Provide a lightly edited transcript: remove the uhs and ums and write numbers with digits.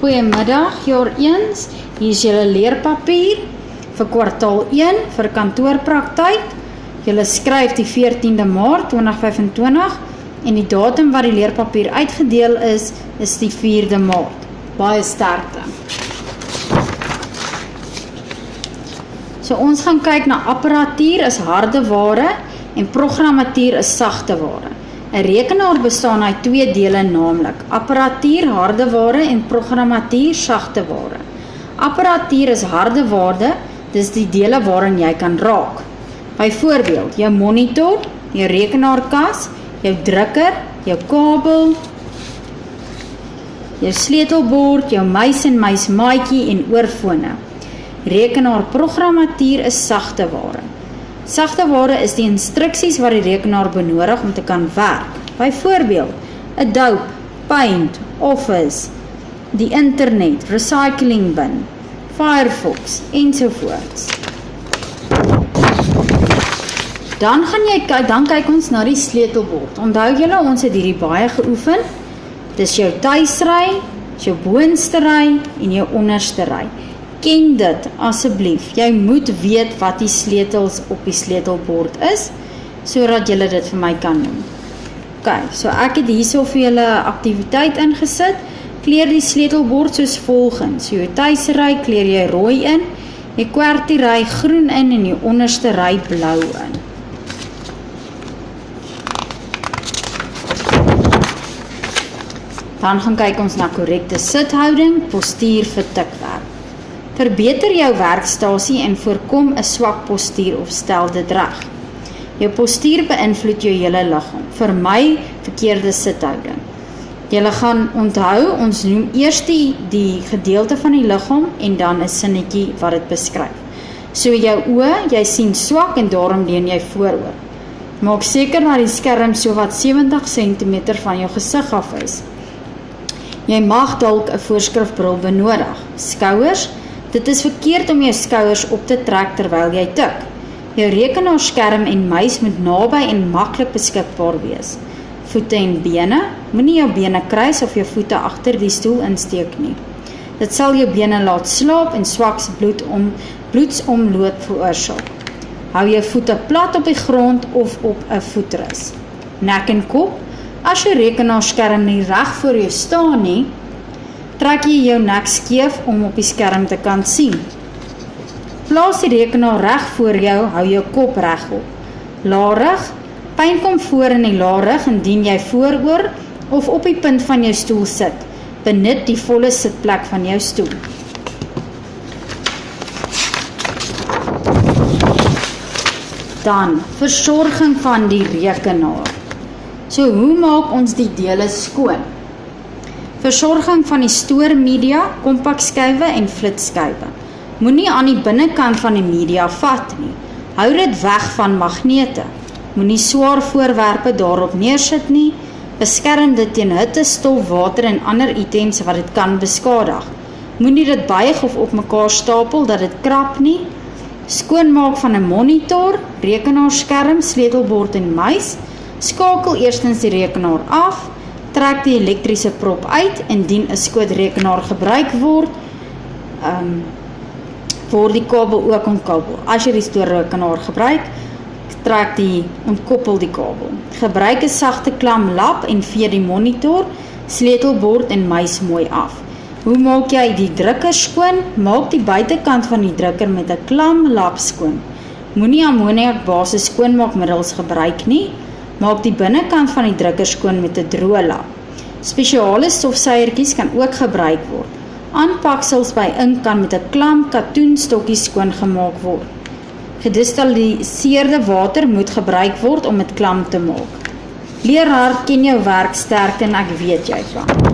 Goeiemiddag, jaar 1, hier is julle leerpapier vir kwartaal 1 vir kantoorpraktyk. Julle skryf die 14de Maart 2025 en die datum wat die leerpapier uitgedeel is die 4de Maart. Baie sterkte. So ons gaan kyk na apparatuur is harde ware en programmatuur is sagte ware. 'n Rekenaar bestaan uit twee dele, naamlik apparatuur, harde ware en programmatuur, sagte ware. Apparatuur is harde ware, dis die dele waarin jy kan raak. Byvoorbeeld, jou monitor, jou rekenaarkas, jou drukker, jou kabel, jou sleutelbord, jou muis en muismaatjie en oorfone. Rekenaarprogrammatuur is sagte ware. Sagte ware is die instruksies wat die rekenaar benodig om te kan werk. Byvoorbeeld, Adobe, Paint, Office, die internet, recycling bin, Firefox ensovoorts. Dan kyk ons na die sleutelbord. Onthou julle, ons het hierdie baie geoefen. Dis jou tuisry, jou boonste ry en jou onderste ry. Ken dit asseblief. Jy moet weet wat die sleutels op die sleutelbord is, sodat jy dit vir my kan doen. Ok, so ek het hierso vir julle aktiwiteit ingesit. Kleur die sleutelbord soos volgens. So jou tuisry kleur jy rooi in, jou kwartiery groen in en jou onderste ry blou in. Dan gaan kyk ons na korrekte sithouding, postuur vir tikwerk. Verbeter jou werkstasie en voorkom 'n swak postuur of stel dit reg. Jou postuur beïnvloed jou hele liggaam. Vermy verkeerde sithouding. Julle gaan onthou, ons noem eers die gedeelte van die liggaam en dan 'n sinnetjie wat dit beskryf. So jou oë, jy sien swak en daarom leun jy vooroor. Maak seker dat die skerm sowat 70 cm van jou gesig af is. Jy mag dalk 'n voorskrifbril benodig. Skouers, dit is verkeerd om jou skouers op te trek terwyl jy tik. Jou rekenaarskerm en muis moet naby en maklik beskikbaar wees. Voete en bene, moenie jou bene kruis of jou voete agter die stoel insteek nie. Dit sal jou bene laat slaap en swak bloedsomloop veroorsaak. Hou jou voete plat op die grond of op 'n voetrus. Nek en kop, as jou rekenaarskerm nie reg voor jou staan nie, trek jy jou nek skeef om op die skerm te kan sien. Plaas die rekenaar reg voor jou, hou jou kop regop. Laarig, pyn kom voor in die laarig indien jy vooroor of op die punt van jou stoel sit. Benut die volle sitplek van jou stoel. Dan, versorging van die rekenaar. So, hoe maak ons die dele skoon? Versorging van die stoormedia, kompakskywe en flitskywe. Moenie aan die binnekant van die media vat nie. Hou dit weg van magnete. Moenie swaar voorwerpe daarop neersit nie. Beskerm dit teen hitte, stof, water en ander items wat dit kan beskadig. Moenie dit buig of op mekaar stapel dat dit krap nie. Skoonmaak van 'n monitor, rekenaarskerm, sleutelbord en muis. Skakel eerstens die rekenaar af. Trek die elektriese prop uit indien 'n skootrekenaar gebruik word. Word die kabel ook ontkoppel. As jy die stoorrekenaar gebruik, ontkoppel die kabel. Gebruik 'n sagte klam lap en vee die monitor, sleutelbord en muis mooi af. Hoe maak jy die drukker skoon? Maak die buitekant van die drukker met 'n klam lap skoon. Moenie ammoniakbasis skoonmaakmiddels gebruik nie. Maak die binnekant van die drukker skoon met 'n droë lap. Spesiale stofsuiertjies kan ook gebruik word. Aanpaksels by ink kan met 'n klam katoenstokkie skoon gemaak word. Gedistilleerde water moet gebruik word om dit klam te maak. Leer hard, ken jou werk sterk en ek weet jy kan.